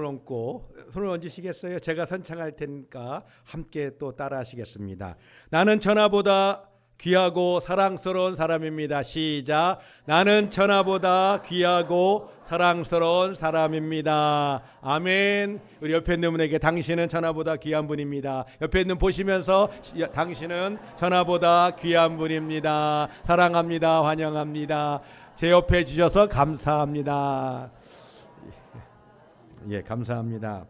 얹고 손을 얹으시겠어요? 제가 선창할 테니까 함께 또 따라하시겠습니다. 나는 천하보다 귀하고 사랑스러운 사람입니다. 시작. 나는 천하보다 귀하고 사랑스러운 사람입니다. 아멘. 우리 옆에 있는 분에게 당신은 천하보다 귀한 분입니다. 옆에 있는 보시면서 당신은 천하보다 귀한 분입니다. 사랑합니다. 환영합니다. 제 옆에 주셔서 감사합니다. 예, 감사합니다.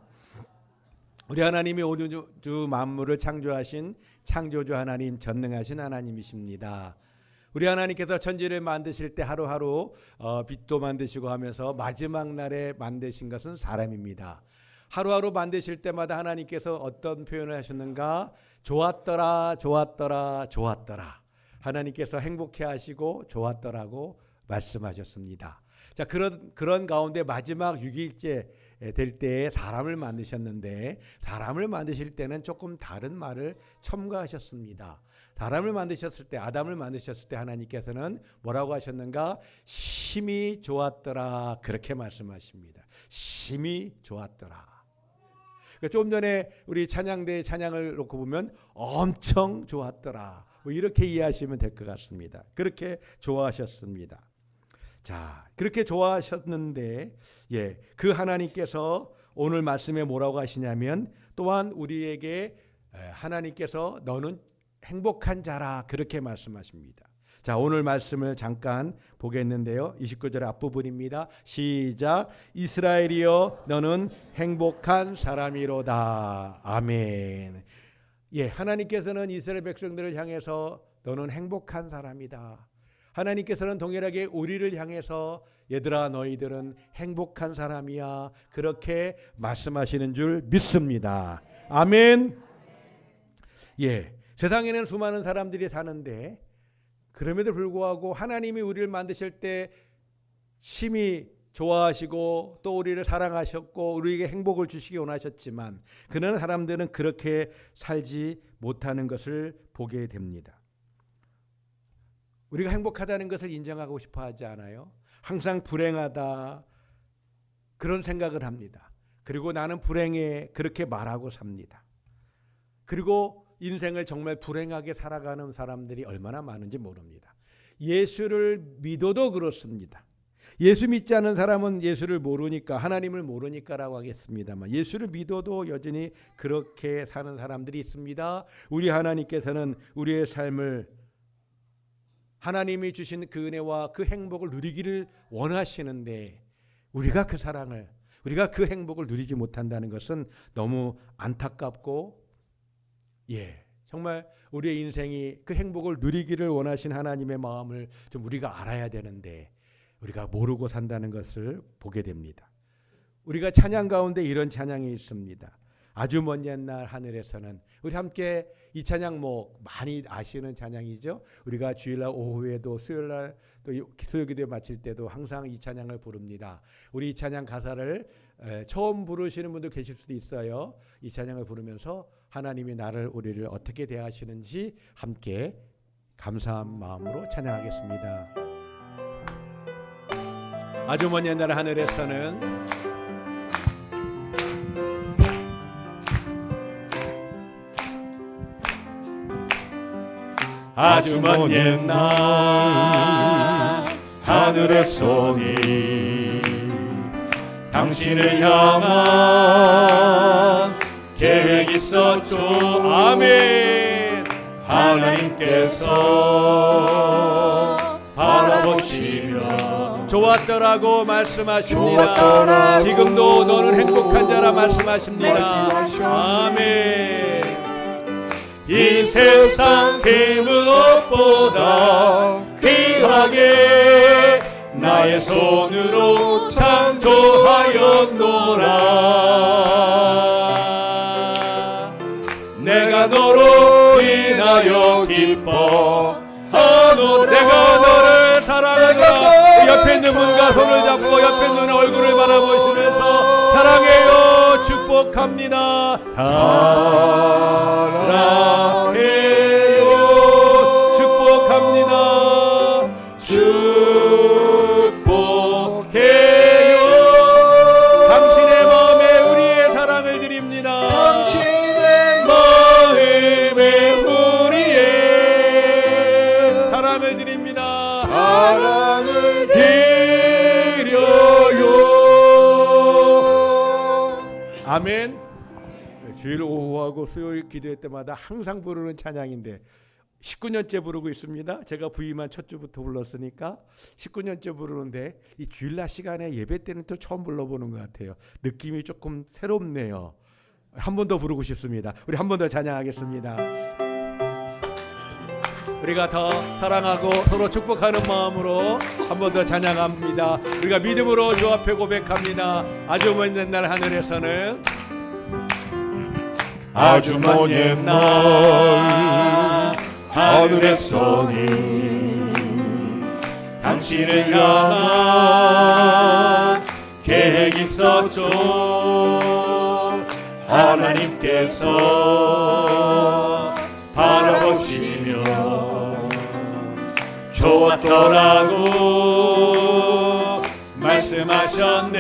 우리 하나님이 온 우주 만물을 창조하신 창조주 하나님, 전능하신 하나님이십니다. 우리 하나님께서 천지를 만드실 때 하루하루 빛도 만드시고 하면서 마지막 날에 만드신 것은 사람입니다. 하루하루 만드실 때마다 하나님께서 어떤 표현을 하셨는가? 좋았더라, 좋았더라, 좋았더라. 하나님께서 행복해 하시고 좋았더라고 말씀하셨습니다. 자, 그런 가운데 마지막 6일째 될 때에 사람을 만드셨는데, 사람을 만드실 때는 조금 다른 말을 첨가하셨습니다. 사람을 만드셨을 때, 아담을 만드셨을 때 하나님께서는 뭐라고 하셨는가? 심히 좋았더라, 그렇게 말씀하십니다. 심히 좋았더라. 좀 전에 우리 찬양대의 찬양을 놓고 보면 엄청 좋았더라, 뭐 이렇게 이해하시면 될 것 같습니다. 그렇게 좋아하셨습니다. 자, 그렇게 좋아하셨는데, 예, 그 하나님께서 오늘 말씀에 뭐라고 하시냐면, 또한 우리에게 하나님께서 너는 행복한 자라, 그렇게 말씀하십니다. 자, 오늘 말씀을 잠깐 보겠는데요. 29절 앞부분입니다. 시작. 이스라엘이여 너는 행복한 사람이로다. 아멘. 예, 하나님께서는 이스라엘 백성들을 향해서 너는 행복한 사람이다. 하나님께서는 동일하게 우리를 향해서 얘들아 너희들은 행복한 사람이야, 그렇게 말씀하시는 줄 믿습니다. 아멘. 예, 세상에는 수많은 사람들이 사는데 그럼에도 불구하고 하나님이 우리를 만드실 때 심히 좋아하시고 또 우리를 사랑하셨고 우리에게 행복을 주시기 원하셨지만, 그런 사람들은 그렇게 살지 못하는 것을 보게 됩니다. 우리가 행복하다는 것을 인정하고 싶어 하지 않아요? 항상 불행하다, 그런 생각을 합니다. 그리고 나는 불행해, 그렇게 말하고 삽니다. 그리고 인생을 정말 불행하게 살아가는 사람들이 얼마나 많은지 모릅니다. 예수를 믿어도 그렇습니다. 예수 믿지 않은 사람은 예수를 모르니까, 하나님을 모르니까라고 하겠습니다만, 예수를 믿어도 여전히 그렇게 사는 사람들이 있습니다. 우리 하나님께서는 우리의 삶을, 하나님이 주신 그 은혜와 그 행복을 누리기를 원하시는데, 우리가 그 사랑을, 우리가 그 행복을 누리지 못한다는 것은 너무 안타깝고, 예, 정말 우리의 인생이 그 행복을 누리기를 원하신 하나님의 마음을 좀 우리가 알아야 되는데 우리가 모르고 산다는 것을 보게 됩니다. 우리가 찬양 가운데 이런 찬양이 있습니다. 아주 먼 옛날 하늘에서는, 우리 함께 이 찬양 뭐 많이 아시는 찬양이죠. 우리가 주일날 오후에도 수요일날 또 수요기도에 마칠 때도 항상 이 찬양을 부릅니다. 우리 이 찬양 가사를 처음 부르시는 분도 계실 수도 있어요. 이 찬양을 부르면서 하나님이 나를, 우리를 어떻게 대하시는지 함께 감사한 마음으로 찬양하겠습니다. 아주 먼 옛날 하늘에서는 아주 먼 옛날 하늘에서니 당신을 향한 계획 있었죠. 아멘. 하나님께서 바라보시며 좋았더라고 말씀하십니다. 좋았더라고. 지금도 너는 행복한 자라 말씀하십니다. 아멘. 이 세상 그 무엇보다 귀하게 나의 손으로 창조하였노라. 내가 너로 인하여 기뻐하노라. 내가 너를 사랑하노라. 옆에 있는 분과 손을 잡고 옆에 있는 얼굴을 바라보시면서 사랑해요, 축복합니다. 사랑해요, 축복합니다. 축복해요. 당신의 마음에 아멘. 주일 오후하고 수요일 기도회 때마다 항상 부르는 찬양인데 19년째 부르고 있습니다. 제가 부임한 첫 주부터 불렀으니까 19년째 부르는데 이 주일날 시간에 예배 때는 또 처음 불러보는 것 같아요. 느낌이 조금 새롭네요. 한 번 더 부르고 싶습니다. 우리 한 번 더 찬양하겠습니다. 우리가 더 사랑하고 서로 축복하는 마음으로 한 번 더 찬양합니다. 우리가 믿음으로 주 앞에 고백합니다. 아주 먼 옛날 하늘에서는 아주 먼 옛날 하늘에서는 당신을 향한 계획이 있었죠. 하나님께서 바라보시며 좋았더라고 말씀하셨네.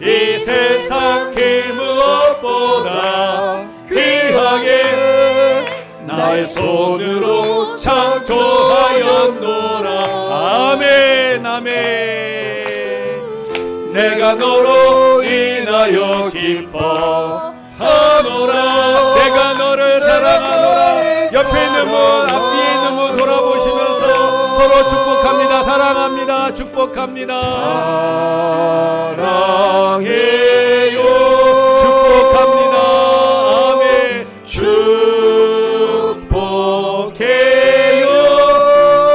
이 세상 그 무엇보다 귀하게 나의 손으로 창조하였노라. 아멘 아멘. 내가 너로 인하여 기뻐하노라. 내가 너를 사랑하노라. 옆에 있는 분 앞뒤에 있는 분 돌아보시면서 서로 축복합니다. 사랑합니다. 축복합니다. 사랑해요. 축복합니다. 아멘. 축복해요.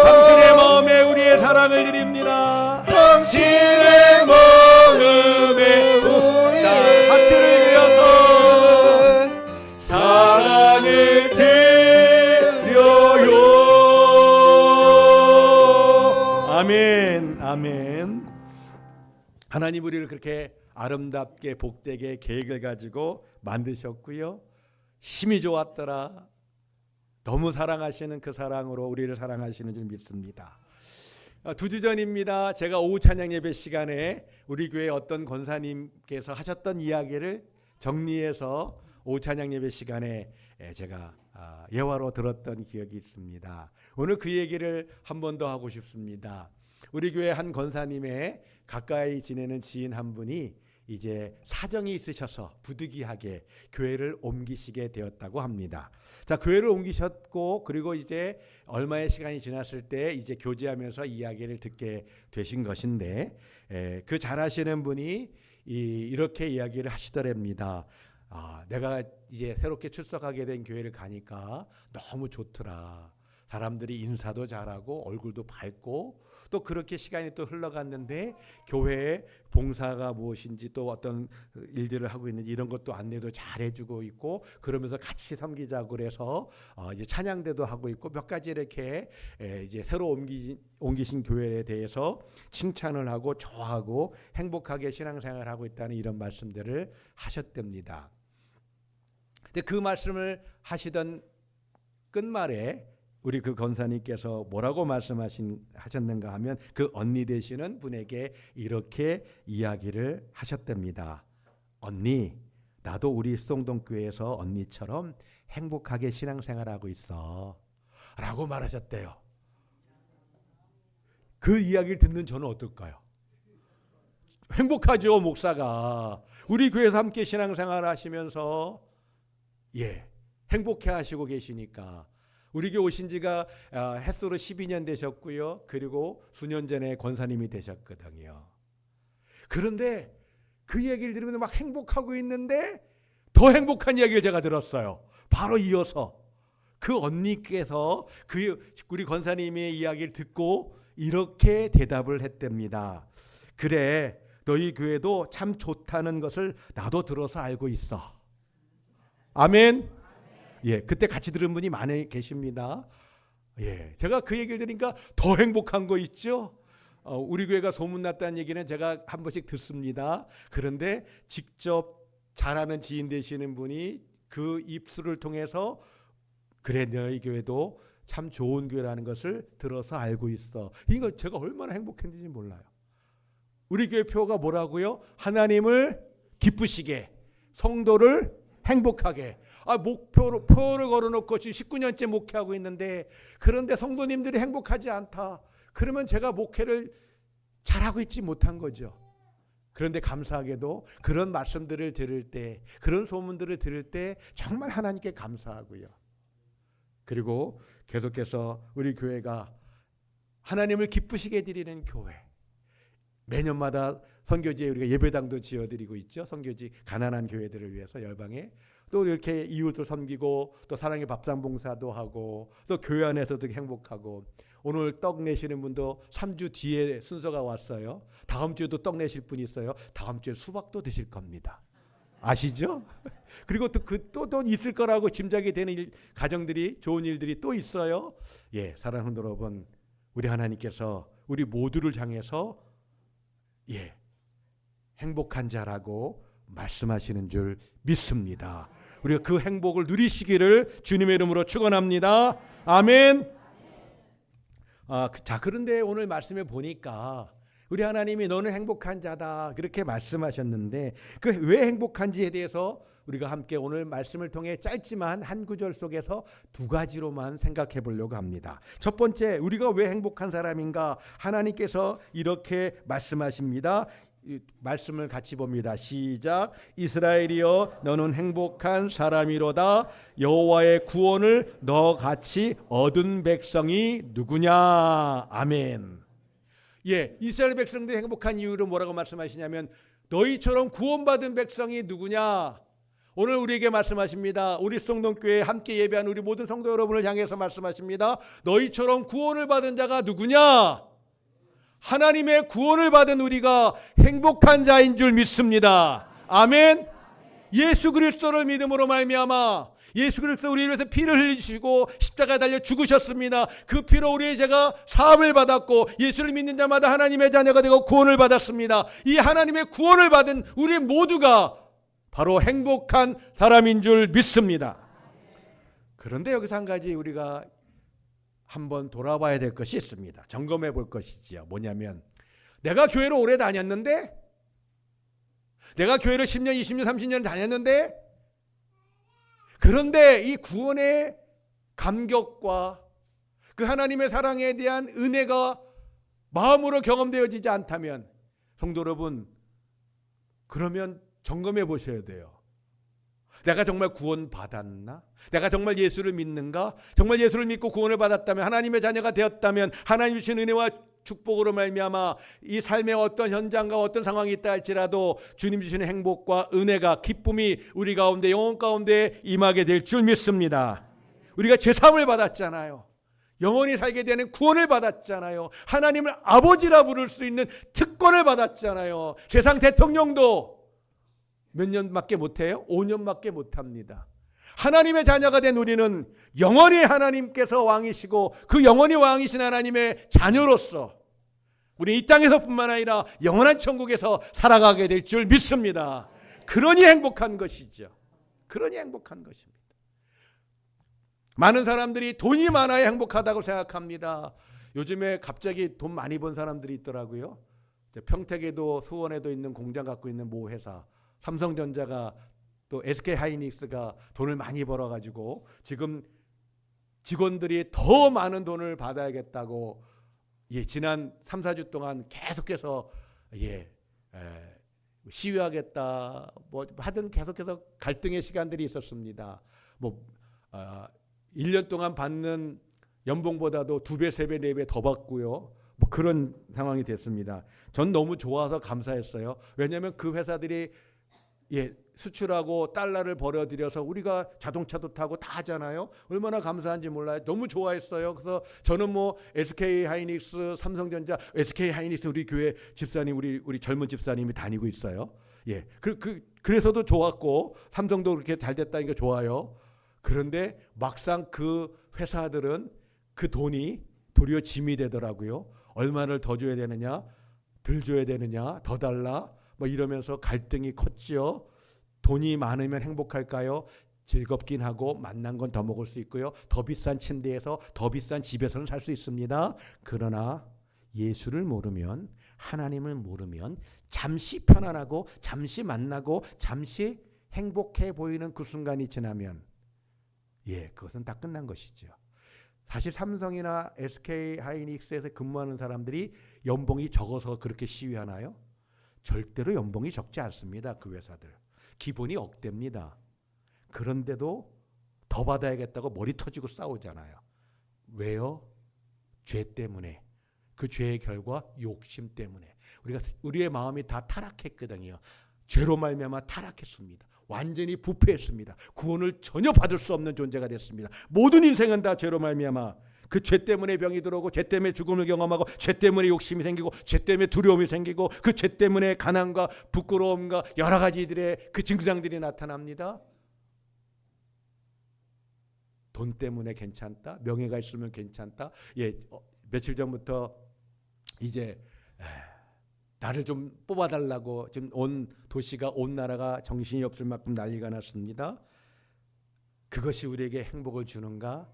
당신의 마음에 우리의 사랑을 드립니다. 당신의 마음에 우리의 하트를 이어서 사랑을 드려요. 아멘 아멘. 하나님 우리를 그렇게 아름답게 복되게 계획을 가지고 만드셨고요. 힘이 좋았더라. 너무 사랑하시는 그 사랑으로 우리를 사랑하시는 줄 믿습니다. 2주 전입니다. 제가 오후 찬양 예배 시간에 우리 교회 어떤 권사님께서 하셨던 이야기를 정리해서 오후 찬양 예배 시간에 제가 예화로 들었던 기억이 있습니다. 오늘 그 얘기를 한 번 더 하고 싶습니다. 우리 교회 한 권사님의 가까이 지내는 지인 한 분이 이제 사정이 있으셔서 부득이하게 교회를 옮기시게 되었다고 합니다. 자, 교회를 옮기셨고 그리고 이제 얼마의 시간이 지났을 때 이제 교제하면서 이야기를 듣게 되신 것인데 그 잘 아시는 분이 이렇게 이야기를 하시더랍니다. 내가 이제 새롭게 출석하게 된 교회를 가니까 너무 좋더라. 사람들이 인사도 잘하고 얼굴도 밝고 또 그렇게 시간이 또 흘러갔는데 교회의 봉사가 무엇인지 또 어떤 일들을 하고 있는지 이런 것도 안내도 잘 해주고 있고 그러면서 같이 섬기자고 그래서 이제 찬양대도 하고 있고 몇 가지 이렇게 이제 새로 옮기신 교회에 대해서 칭찬을 하고 좋아하고 행복하게 신앙생활을 하고 있다는 이런 말씀들을 하셨답니다. 근데 그 말씀을 하시던 끝말에 우리 그 권사님께서 뭐라고 말씀하셨는가 하면 그 언니 되시는 분에게 이렇게 이야기를 하셨답니다. 언니, 나도 우리 수동동교회에서 언니처럼 행복하게 신앙생활하고 있어 라고 말하셨대요. 그 이야기를 듣는 저는 어떨까요? 행복하죠. 목사가 우리 교회에서 함께 신앙생활 하시면서 행복해 하시고 계시니까 우리 교회 오신 지가 햇수로 12년 되셨고요. 그리고 수년 전에 권사님이 되셨거든요. 그런데 그 얘기를 들으면 막 행복하고 있는데 더 행복한 이야기를 제가 들었어요. 바로 이어서 그 언니께서 우리 권사님의 이야기를 듣고 이렇게 대답을 했답니다. 그래, 너희 교회도 참 좋다는 것을 나도 들어서 알고 있어. 아멘. 그때 같이 들은 분이 많이 계십니다. 제가 그 얘기를 들으니까 더 행복한 거 있죠. 우리 교회가 소문났다는 얘기는 제가 한 번씩 듣습니다. 그런데 직접 잘 아는 지인 되시는 분이 그 입술을 통해서 그래, 너희 교회도 참 좋은 교회라는 것을 들어서 알고 있어. 이거 제가 얼마나 행복했는지 몰라요. 우리 교회 표가 뭐라고요? 하나님을 기쁘시게, 성도를 행복하게. 표를 걸어놓고 지금 19년째 목회하고 있는데 그런데 성도님들이 행복하지 않다. 그러면 제가 목회를 잘하고 있지 못한 거죠. 그런데 감사하게도 그런 말씀들을 들을 때, 그런 소문들을 들을 때 정말 하나님께 감사하고요. 그리고 계속해서 우리 교회가 하나님을 기쁘시게 드리는 교회, 매년마다 선교지에 우리가 예배당도 지어드리고 있죠. 선교지 가난한 교회들을 위해서 열방에 또 이렇게 이웃을 섬기고 또 사랑의 밥상 봉사도 하고 또 교회 안에서도 행복하고, 오늘 떡 내시는 분도 3주 뒤에 순서가 왔어요. 다음 주에도 떡 내실 분이 있어요. 다음 주에 수박도 드실 겁니다. 아시죠? 그리고 또 있을 거라고 짐작이 되는 가정들이, 좋은 일들이 또 있어요. 예, 사랑하는 여러분, 우리 하나님께서 우리 모두를 향해서 행복한 자라고 말씀하시는 줄 믿습니다. 우리가 그 행복을 누리시기를 주님의 이름으로 축원합니다. 아멘. 자, 그런데 오늘 말씀에 보니까 우리 하나님이 너는 행복한 자다 그렇게 말씀하셨는데, 그 왜 행복한지에 대해서 우리가 함께 오늘 말씀을 통해 짧지만 한 구절 속에서 두 가지로만 생각해 보려고 합니다. 첫 번째, 우리가 왜 행복한 사람인가? 하나님께서 이렇게 말씀하십니다. 말씀을 같이 봅니다. 시작. 이스라엘이여 너는 행복한 사람이로다. 여호와의 구원을 너같이 얻은 백성이 누구냐. 아멘. 이스라엘 백성들이 행복한 이유를 뭐라고 말씀하시냐면, 너희처럼 구원받은 백성이 누구냐. 오늘 우리에게 말씀하십니다. 우리 성동교회에 함께 예배한 우리 모든 성도 여러분을 향해서 말씀하십니다. 너희처럼 구원을 받은 자가 누구냐. 하나님의 구원을 받은 우리가 행복한 자인 줄 믿습니다. 아멘. 예수 그리스도를 믿음으로 말미암아 예수 그리스도 우리를 위해서 피를 흘리시고 십자가에 달려 죽으셨습니다. 그 피로 우리의 죄가 사함을 받았고 예수를 믿는 자마다 하나님의 자녀가 되고 구원을 받았습니다. 이 하나님의 구원을 받은 우리 모두가 바로 행복한 사람인 줄 믿습니다. 그런데 여기서 한 가지 우리가 한번 돌아봐야 될 것이 있습니다. 점검해 볼 것이지요. 뭐냐면, 내가 교회를 오래 다녔는데, 내가 교회를 10년, 20년, 30년 다녔는데, 그런데 이 구원의 감격과 그 하나님의 사랑에 대한 은혜가 마음으로 경험되어지지 않다면, 성도 여러분, 그러면 점검해 보셔야 돼요. 내가 정말 구원 받았나? 내가 정말 예수를 믿는가? 정말 예수를 믿고 구원을 받았다면, 하나님의 자녀가 되었다면, 하나님 주신 은혜와 축복으로 말미암아 이 삶의 어떤 현장과 어떤 상황이 있다 할지라도 주님 주시는 행복과 은혜가, 기쁨이 우리 가운데, 영혼 가운데 임하게 될 줄 믿습니다. 우리가 죄사함을 받았잖아요. 영원히 살게 되는 구원을 받았잖아요. 하나님을 아버지라 부를 수 있는 특권을 받았잖아요. 세상 대통령도 몇 년밖에 못해요? 5년밖에 못합니다. 하나님의 자녀가 된 우리는 영원히 하나님께서 왕이시고 그 영원히 왕이신 하나님의 자녀로서 우리 이 땅에서뿐만 아니라 영원한 천국에서 살아가게 될 줄 믿습니다. 그러니 행복한 것이죠. 그러니 행복한 것입니다. 많은 사람들이 돈이 많아야 행복하다고 생각합니다. 요즘에 갑자기 돈 많이 번 사람들이 있더라고요. 평택에도 수원에도 있는 공장 갖고 있는 모 회사, 삼성전자가 또 SK하이닉스가 돈을 많이 벌어가지고 지금 직원들이 더 많은 돈을 받아야겠다고 지난 3, 4주 동안 계속해서 시위하겠다 뭐 하든 계속해서 갈등의 시간들이 있었습니다. 1년 동안 받는 연봉보다도 2배, 3배, 4배 더 받고요. 그런 상황이 됐습니다. 전 너무 좋아서 감사했어요. 왜냐하면 그 회사들이 수출하고 달러를 벌어들여서 우리가 자동차도 타고 다 하잖아요. 얼마나 감사한지 몰라요. 너무 좋아했어요. 그래서 저는 SK하이닉스, 삼성전자, SK하이닉스 우리 교회 집사님, 우리 젊은 집사님이 다니고 있어요. 그래서도 좋았고 삼성도 그렇게 잘 됐다니까 좋아요. 그런데 막상 그 회사들은 그 돈이 도리어 짐이 되더라고요. 얼마를 더 줘야 되느냐, 덜 줘야 되느냐, 더 달라 이러면서 갈등이 컸지요. 돈이 많으면 행복할까요? 즐겁긴 하고 맛난 건 더 먹을 수 있고요. 더 비싼 침대에서 더 비싼 집에서는 살 수 있습니다. 그러나 예수를 모르면, 하나님을 모르면 잠시 편안하고 잠시 만나고 잠시 행복해 보이는 그 순간이 지나면 그것은 다 끝난 것이죠. 사실 삼성이나 SK하이닉스에서 근무하는 사람들이 연봉이 적어서 그렇게 시위하나요? 절대로 연봉이 적지 않습니다. 그 회사들. 기본이 억대입니다. 그런데도 더 받아야겠다고 머리 터지고 싸우잖아요. 왜요? 죄 때문에. 그 죄의 결과 욕심 때문에. 우리의 마음이 다 타락했거든요. 죄로 말미암아 타락했습니다. 완전히 부패했습니다. 구원을 전혀 받을 수 없는 존재가 됐습니다. 모든 인생은 다 죄로 말미암아 그 죄 때문에 병이 들어오고, 죄 때문에 죽음을 경험하고, 죄 때문에 욕심이 생기고, 죄 때문에 두려움이 생기고, 그 죄 때문에 가난과 부끄러움과 여러 가지들의 그 증상들이 나타납니다. 돈 때문에 괜찮다, 명예가 있으면 괜찮다. 며칠 전부터 이제 나를 좀 뽑아달라고 지금 온 도시가, 온 나라가 정신이 없을 만큼 난리가 났습니다. 그것이 우리에게 행복을 주는가?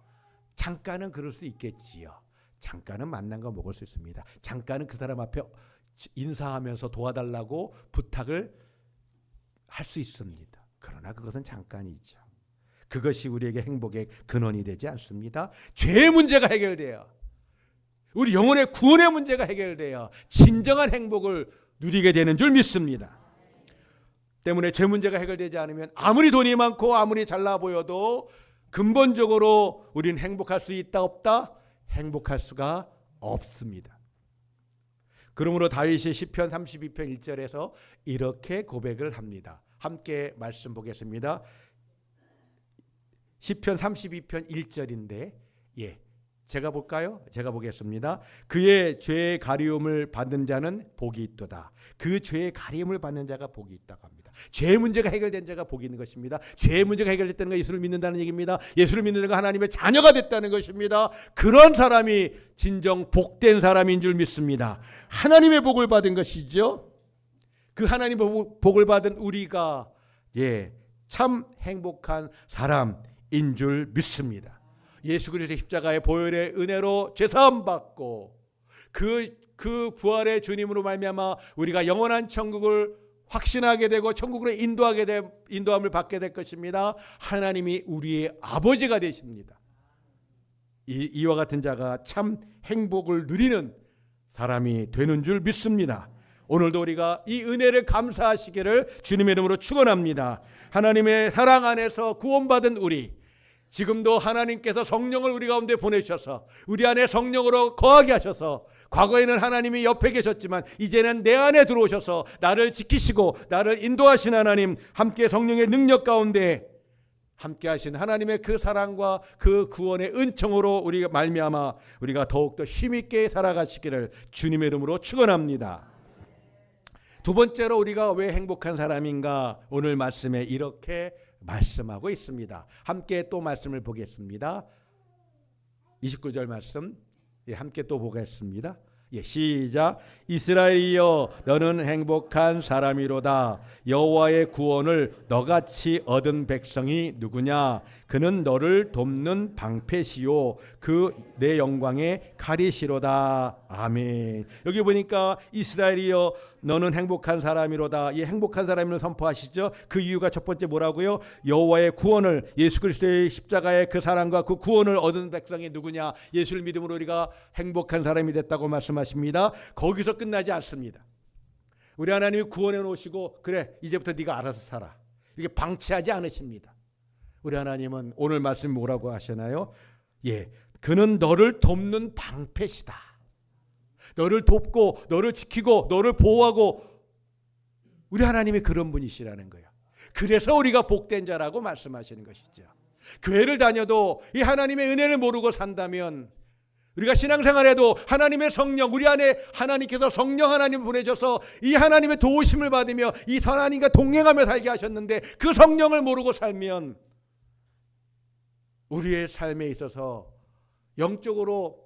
잠깐은 그럴 수 있겠지요. 잠깐은 만난 거 먹을 수 있습니다. 잠깐은 그 사람 앞에 인사하면서 도와달라고 부탁을 할 수 있습니다. 그러나 그것은 잠깐이죠. 그것이 우리에게 행복의 근원이 되지 않습니다. 죄의 문제가 해결돼야, 우리 영혼의 구원의 문제가 해결돼야 진정한 행복을 누리게 되는 줄 믿습니다. 때문에 죄 문제가 해결되지 않으면 아무리 돈이 많고 아무리 잘나 보여도 근본적으로 우리는 행복할 수 있다 없다? 행복할 수가 없습니다. 그러므로 다윗이 시편 32편 1절에서 이렇게 고백을 합니다. 함께 말씀 보겠습니다. 시편 32편 1절인데 제가 볼까요? 제가 보겠습니다. 그의 죄의 가리움을 받는 자는 복이 있도다. 그 죄의 가리움을 받는 자가 복이 있다고 합니다. 죄의 문제가 해결된 자가 복이 있는 것입니다. 죄의 문제가 해결됐다는 건 예수를 믿는다는 얘기입니다. 예수를 믿는 자가 하나님의 자녀가 됐다는 것입니다. 그런 사람이 진정 복된 사람인 줄 믿습니다. 하나님의 복을 받은 것이죠. 그 하나님의 복을 받은 우리가 참 행복한 사람인 줄 믿습니다. 예수 그리스도의 십자가의 보혈의 은혜로 죄사함 받고 그 부활의 주님으로 말미암아 우리가 영원한 천국을 확신하게 되고 천국으로 인도함을 받게 될 것입니다. 하나님이 우리의 아버지가 되십니다. 이와 같은 자가 참 행복을 누리는 사람이 되는 줄 믿습니다. 오늘도 우리가 이 은혜를 감사하시기를 주님의 이름으로 축원합니다. 하나님의 사랑 안에서 구원받은 우리, 지금도 하나님께서 성령을 우리 가운데 보내주셔서 우리 안에 성령으로 거하게 하셔서, 과거에는 하나님이 옆에 계셨지만 이제는 내 안에 들어오셔서 나를 지키시고 나를 인도하신 하나님, 함께 성령의 능력 가운데 함께 하신 하나님의 그 사랑과 그 구원의 은총으로 우리가 말미암아 우리가 더욱더 힘있게 살아가시기를 주님의 이름으로 축원합니다. 두 번째로 우리가 왜 행복한 사람인가? 오늘 말씀에 이렇게 말씀하고 있습니다. 함께 또 말씀을 보겠습니다. 29절 말씀 함께 또 보겠습니다. 시작. 이스라엘이여 너는 행복한 사람이로다. 여호와의 구원을 너같이 얻은 백성이 누구냐? 그는 너를 돕는 방패시요 그 내 영광의 칼이시로다. 아멘. 여기 보니까 이스라엘이여 너는 행복한 사람이로다. 이 행복한 사람을 선포하시죠. 그 이유가 첫 번째 뭐라고요? 여호와의 구원을, 예수 그리스도의 십자가의 그 사랑과 그 구원을 얻은 백성이 누구냐? 예수를 믿음으로 우리가 행복한 사람이 됐다고 말씀하십니다. 거기서 끝나지 않습니다. 우리 하나님이 구원해 놓으시고 그래 이제부터 네가 알아서 살아, 이렇게 방치하지 않으십니다. 우리 하나님은 오늘 말씀 뭐라고 하시나요? 그는 너를 돕는 방패시다. 너를 돕고 너를 지키고 너를 보호하고, 우리 하나님이 그런 분이시라는 거예요. 그래서 우리가 복된 자라고 말씀하시는 것이죠. 교회를 다녀도 이 하나님의 은혜를 모르고 산다면, 우리가 신앙생활에도 하나님의 성령, 우리 안에 하나님께서 성령 하나님을 보내셔서 이 하나님의 도우심을 받으며 이 하나님과 동행하며 살게 하셨는데 그 성령을 모르고 살면 우리의 삶에 있어서 영적으로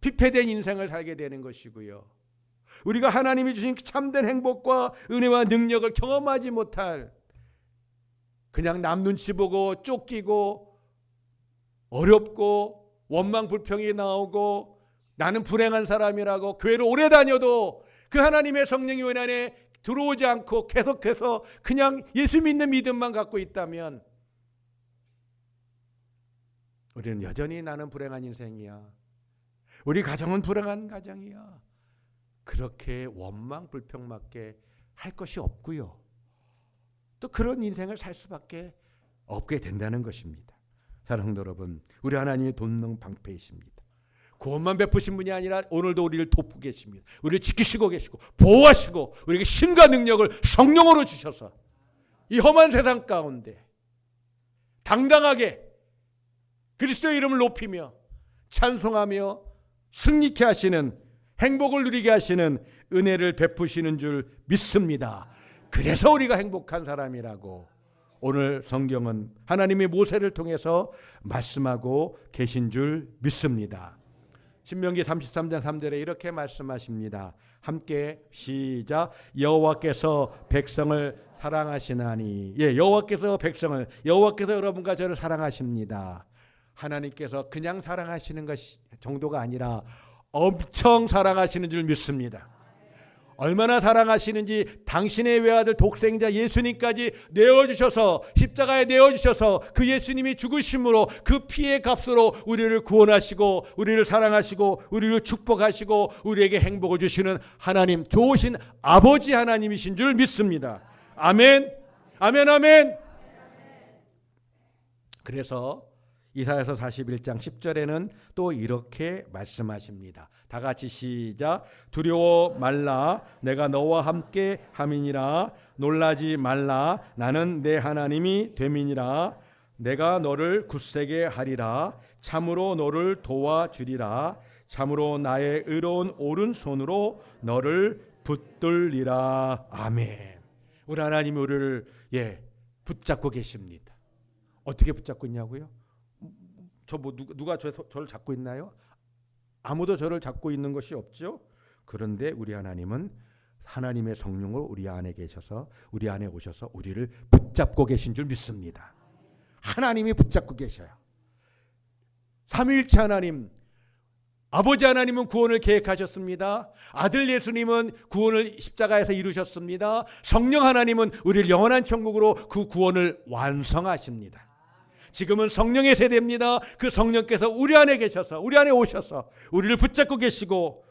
피폐된 인생을 살게 되는 것이고요. 우리가 하나님이 주신 참된 행복과 은혜와 능력을 경험하지 못할, 그냥 남 눈치 보고 쫓기고 어렵고 원망 불평이 나오고 나는 불행한 사람이라고 교회를 오래 다녀도 그 하나님의 성령이 우리 안에 들어오지 않고 계속해서 그냥 예수 믿는 믿음만 갖고 있다면 우리는 여전히 나는 불행한 인생이야, 우리 가정은 불행한 가정이야, 그렇게 원망 불평밖에 할 것이 없고요. 또 그런 인생을 살 수밖에 없게 된다는 것입니다. 사랑하는 여러분, 우리 하나님이 돈능방패이십니다. 구원만 베푸신 분이 아니라 오늘도 우리를 돕고 계십니다. 우리를 지키시고 계시고 보호하시고 우리에게 힘과 능력을 성령으로 주셔서 이 험한 세상 가운데 당당하게 그리스도의 이름을 높이며 찬송하며 승리케 하시는, 행복을 누리게 하시는 은혜를 베푸시는 줄 믿습니다. 그래서 우리가 행복한 사람이라고 오늘 성경은 하나님이 모세를 통해서 말씀하고 계신 줄 믿습니다. 신명기 33장 3절에 이렇게 말씀하십니다. 함께 시작. 여호와께서 백성을 사랑하시나니. 여호와께서 여러분과 저를 사랑하십니다. 하나님께서 그냥 사랑하시는 것이 정도가 아니라 엄청 사랑하시는 줄 믿습니다. 얼마나 사랑하시는지 당신의 외아들 독생자 예수님까지 내어주셔서, 십자가에 내어주셔서 그 예수님이 죽으심으로 그 피의 값으로 우리를 구원하시고 우리를 사랑하시고 우리를 축복하시고 우리에게 행복을 주시는 하나님, 좋으신 아버지 하나님이신 줄 믿습니다. 아멘, 아멘, 아멘. 그래서 이사야서 41장 10절에는 또 이렇게 말씀하십니다. 다 같이 시작. 두려워 말라, 내가 너와 함께 함이니라. 놀라지 말라, 나는 내 하나님이 됨이니라. 내가 너를 굳세게 하리라. 참으로 너를 도와주리라. 참으로 나의 의로운 오른손으로 너를 붙들리라. 아멘. 우리 하나님이 우리를 붙잡고 계십니다. 어떻게 붙잡고 있냐고요? 누가 저를 잡고 있나요? 아무도 저를 잡고 있는 것이 없죠. 그런데 우리 하나님은 하나님의 성령으로 우리 안에 계셔서, 우리 안에 오셔서 우리를 붙잡고 계신 줄 믿습니다. 하나님이 붙잡고 계셔요. 삼위일체 하나님, 아버지 하나님은 구원을 계획하셨습니다. 아들 예수님은 구원을 십자가에서 이루셨습니다. 성령 하나님은 우리를 영원한 천국으로 그 구원을 완성하십니다. 지금은 성령의 세대입니다. 그 성령께서 우리 안에 계셔서, 우리 안에 오셔서 우리를 붙잡고 계시고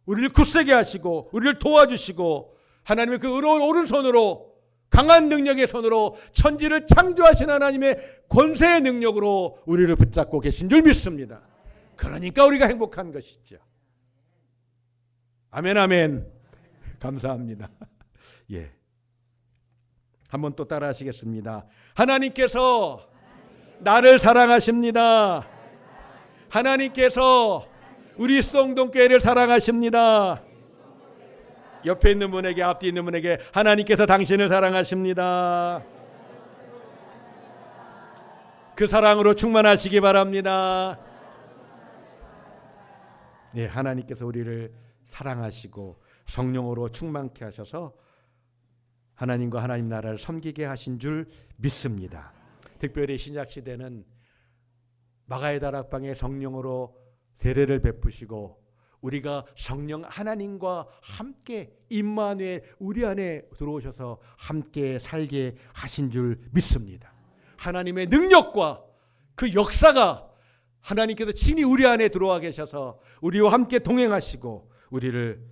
우리를 굳세게 하시고 우리를 도와주시고 하나님의 그 의로운 오른손으로, 강한 능력의 손으로 천지를 창조하신 하나님의 권세의 능력으로 우리를 붙잡고 계신 줄 믿습니다. 그러니까 우리가 행복한 것이죠. 아멘, 아멘. 감사합니다. 한번 또 따라 하시겠습니다. 하나님께서 나를 사랑하십니다. 하나님께서 우리 수동동교회를 사랑하십니다. 옆에 있는 분에게, 앞뒤 있는 분에게 하나님께서 당신을 사랑하십니다. 그 사랑으로 충만하시기 바랍니다. 하나님께서 우리를 사랑하시고 성령으로 충만케 하셔서 하나님과 하나님 나라를 섬기게 하신 줄 믿습니다. 특별히 신약 시대는 마가의 다락방에 성령으로 세례를 베푸시고 우리가 성령 하나님과 함께 임마누엘 우리 안에 들어오셔서 함께 살게 하신 줄 믿습니다. 하나님의 능력과 그 역사가 하나님께서 친히 우리 안에 들어와 계셔서 우리와 함께 동행하시고 우리를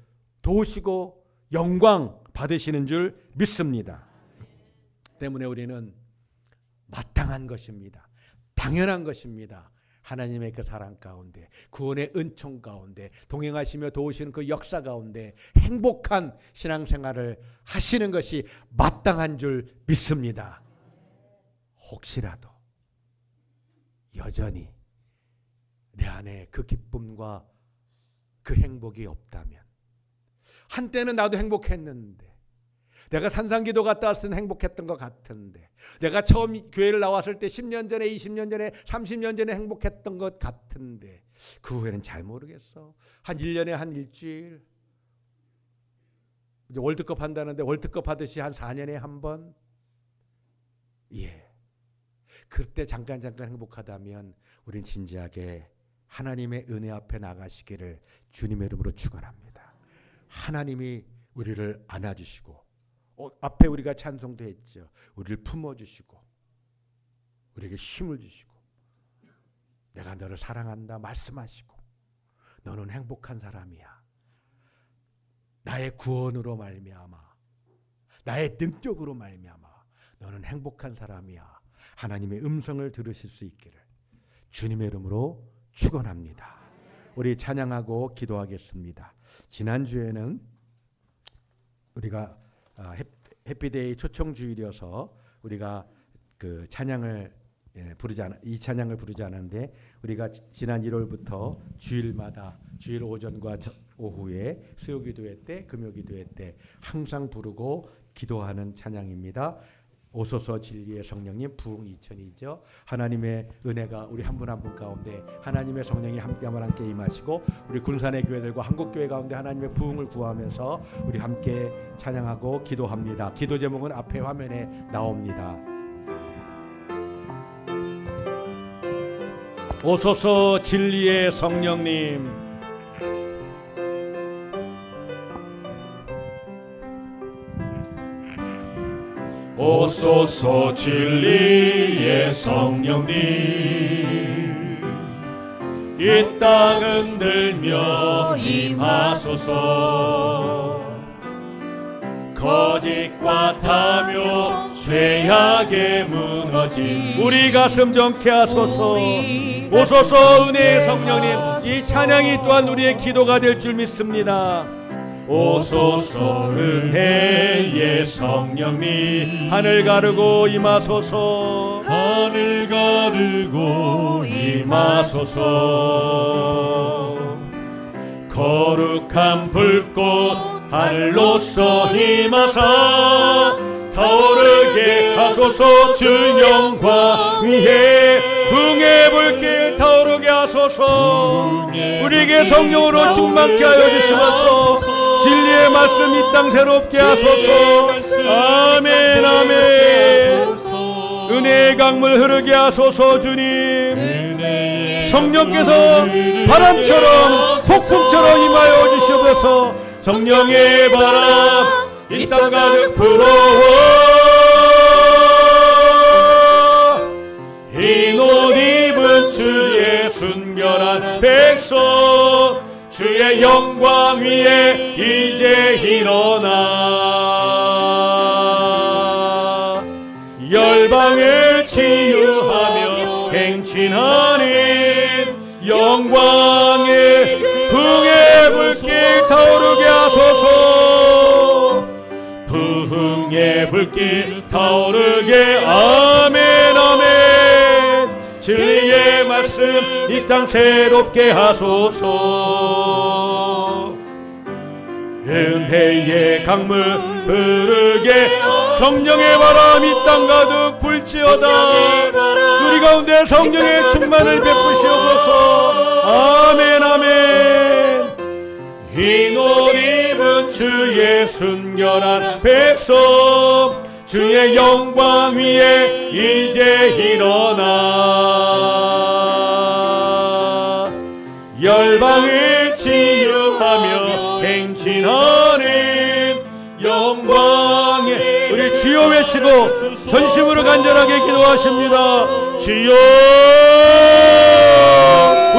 도우시고 영광 받으시는 줄 믿습니다. 때문에 우리는 마땅한 것입니다. 당연한 것입니다. 하나님의 그 사랑 가운데, 구원의 은총 가운데, 동행하시며 도우시는 그 역사 가운데 행복한 신앙생활을 하시는 것이 마땅한 줄 믿습니다. 혹시라도 여전히 내 안에 그 기쁨과 그 행복이 없다면, 한때는 나도 행복했는데, 내가 산상기도 갔다 왔을 때 행복했던 것 같은데, 내가 처음 교회를 나왔을 때 10년 전에, 20년 전에, 30년 전에 행복했던 것 같은데 그 후에는 잘 모르겠어. 한 1년에 한 일주일, 이제 월드컵 한다는데 월드컵 하듯이 한 4년에 한 번. 그때 잠깐 행복하다면 우린 진지하게 하나님의 은혜 앞에 나가시기를 주님의 이름으로 축원합니다. 하나님이 우리를 안아주시고, 앞에 우리가 찬송도 했죠. 우리를 품어주시고 우리에게 힘을 주시고 내가 너를 사랑한다 말씀하시고 너는 행복한 사람이야. 나의 구원으로 말미암아 나의 능력으로 말미암아 너는 행복한 사람이야. 하나님의 음성을 들으실 수 있기를 주님의 이름으로 축원합니다. 우리 찬양하고 기도하겠습니다. 지난주에는 우리가 해피데이 초청주일이어서 우리가 그 찬양을 이 찬양을 부르지 않았는데, 우리가 지난 1월부터 주일마다 주일 오전과 오후에 수요기도회 때, 금요기도회 때 항상 부르고 기도하는 찬양입니다. 오소서 진리의 성령님 부흥 2000이죠. 하나님의 은혜가 우리 한 분 한 분 가운데 하나님의 성령이 함께 임하시고, 우리 군산의 교회들과 한국교회 가운데 하나님의 부흥을 구하면서 우리 함께 찬양하고 기도합니다. 기도 제목은 앞에 화면에 나옵니다. 오소서 진리의 성령님, 오소서 진리의 성령님, 이 땅 흔들며 임하소서. 거짓과 타며 죄악에 무너진 우리 가슴 정케 하소서. 오소서 은혜의 성령님, 이 찬양이 또한 우리의 기도가 될 줄 믿습니다. 오소서 은혜의 성령님, 하늘 가르고 임하소서. 하늘 가르고 임하소서. 거룩한 불꽃 하늘로서 임하사 타오르게 하소서. 주 영광 위에 흥의 불길 타오르게 하소서. 우리에게 성령으로 충만케 하여 주시옵소서. 진리의 말씀 이 땅 새롭게 하소서. 아멘 아멘. 은혜의 강물 흐르게 하소서. 주님, 성령께서 바람처럼 폭풍처럼 임하여 주시옵소서. 성령의 바람 이 땅 가득 불어와 흰 옷 입은 주의 순결한 백성, 주의 영광 위에 이제 일어나 열방을 치유하며 행진하는 영광의 부흥의 불길 타오르게 하소서. 부흥의 불길 타오르게. 아멘 아멘. 진리의 말씀 이 땅 새롭게 하소서. 은혜의 강물 흐르게. 성령의 바람 이 땅 가득 불지어다. 우리 가운데 성령의 충만을 베푸시옵소서. 아멘 아멘. 흰 옷 입은 주의 순결한 백성, 주의 영광 위에 이제 일어나 열방을 치유하며 행진하는 영광의. 우리 주여 외치고 전심으로 간절하게 기도하십니다. 주여,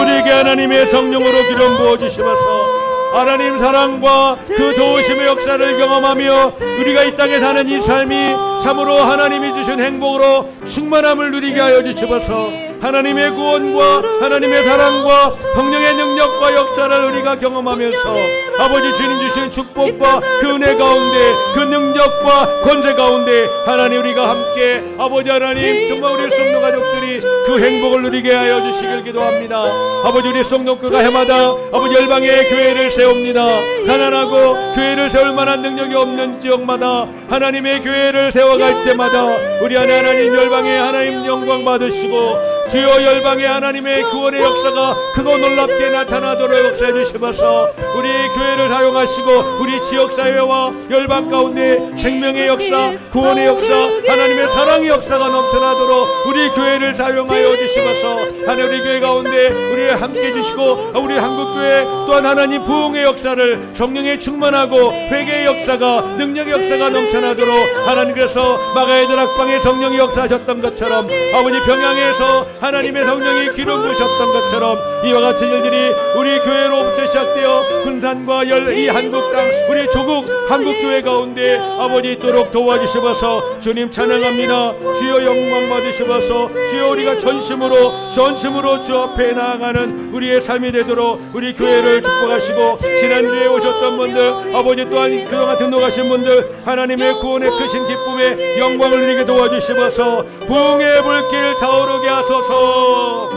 우리에게 하나님의 성령으로 기름 부어주시면서 하나님 사랑과 그 도우심의 역사를 경험하며 우리가 이 땅에 사는 이 삶이 참으로 하나님이 주신 행복으로 충만함을 누리게 하여 주시옵소서. 하나님의 구원과 하나님의 사랑과 성령의 능력과 역사를 우리가 경험하면서 아버지 주님 주신 축복과 그 은혜 가운데, 그 능력과 권세 가운데 하나님 우리가 함께 아버지 하나님 정말 우리 성도 가족들이 그 행복을 누리게 하여 주시길 기도합니다. 아버지 우리 성도교가 해마다 아버지 열방의 교회를 세웁니다. 가난하고 교회를 세울 만한 능력이 없는 지역마다 하나님의 교회를 세워갈 때마다 우리 안에 하나님 열방의 하나님 영광 받으시고 주여 열방의 하나님의 구원의 역사가 크고 놀랍게 나타나도록 역사해 주시면서 우리 교회를 사용하시고 우리 지역사회와 열방 가운데 생명의 역사, 구원의 역사, 하나님의 사랑의 역사가 넘쳐나도록 우리 교회를 사용하여 주시면서 하나님 우리 교회 가운데 우리 함께 해주시고 우리 한국교회 또한 하나님 부흥의 역사를 성령에 충만하고 회개의 역사가, 능력의 역사가 넘쳐나도록 하나님께서 마가의 드락방에 성령의 역사하셨던 것처럼 아버지 평양에서 하나님의 성령이 기름 부으셨던 것처럼 이와 같은 일들이 우리 교회로부터 시작되어 군산과 이 한국 땅 우리 조국 한국교회 가운데 아버지 있도록 도와주시옵소서. 주님 찬양합니다. 주여 영광 받으시옵소서. 주여 우리가 전심으로 주 앞에 나아가는 우리의 삶이 되도록 우리 교회를 축복하시고, 지난주에 오셨던 분들 아버지 또한 그동안 등록하신 분들 하나님의 구원의 크신 기쁨의 영광을 누리게 도와주시옵소서. 부흥의 불길 타오르게 하소서.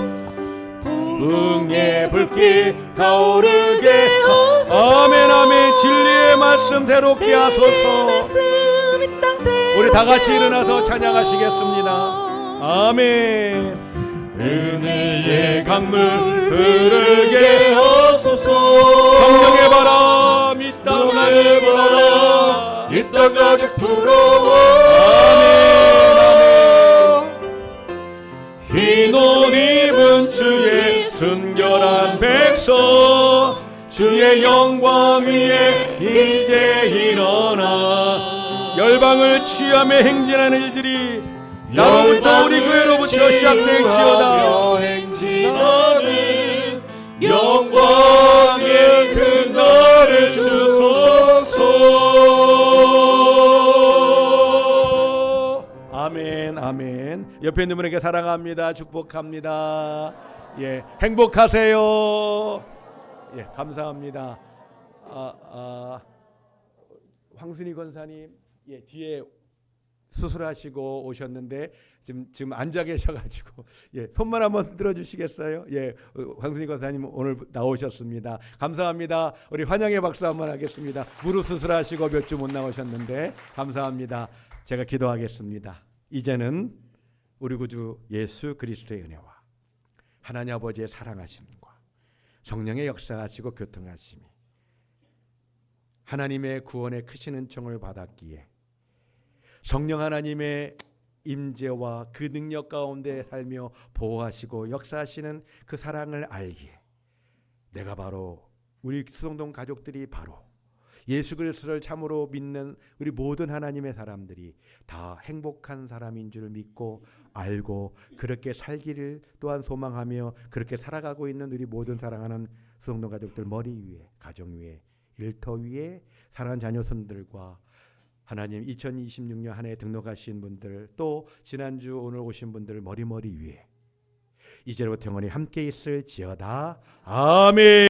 부흥의 불길 타오르게 아멘 아멘. 진리의 말씀 새롭게 하소서. 우리 다 같이 일어나서 찬양하시겠습니다. 아멘. 은혜의 강물 흐르게 하소서. 성령의 바람 이 땅 가득 불어와. 아멘. 흰 옷 입은 주의 순결한 백성, 주의 영광 위에 이제 일어나. 열방을 취함에 행진하는 일들이 나로부터 우리 교회로부터 시작될지어다. 행진하는 영광의 그날을 주소서. 아멘 아멘. 옆에 있는 분에게 사랑합니다. 축복합니다. 예, 행복하세요. 예, 감사합니다. 황순희 권사님, 예, 뒤에 수술하시고 오셨는데 지금 앉아 계셔가지고, 예, 손만 한번 들어주시겠어요? 예, 황순희 권사님 오늘 나오셨습니다. 감사합니다. 우리 환영의 박수 한번 하겠습니다. 무릎 수술하시고 몇 주 못 나오셨는데 감사합니다. 제가 기도하겠습니다. 이제는 우리 구주 예수 그리스도의 은혜와 하나님 아버지의 사랑하심과 성령의 역사하시고 교통하심이 하나님의 구원의 크신 은총을 받았기에 성령 하나님의 임재와 그 능력 가운데 살며 보호하시고 역사하시는 그 사랑을 알기에 내가 바로 우리 수성동 가족들이 바로 예수 그리스도를 참으로 믿는 우리 모든 하나님의 사람들이 다 행복한 사람인 줄 믿고 알고 그렇게 살기를 또한 소망하며 그렇게 살아가고 있는 우리 모든 사랑하는 수성동 가족들 머리 위에, 가정 위에, 일터 위에 사랑하는 자녀손들과 하나님 2026년 한 해 등록하신 분들, 또 지난주 오늘 오신 분들 머리 위에 이제로부터 영원히 함께 있을지어다. 아멘.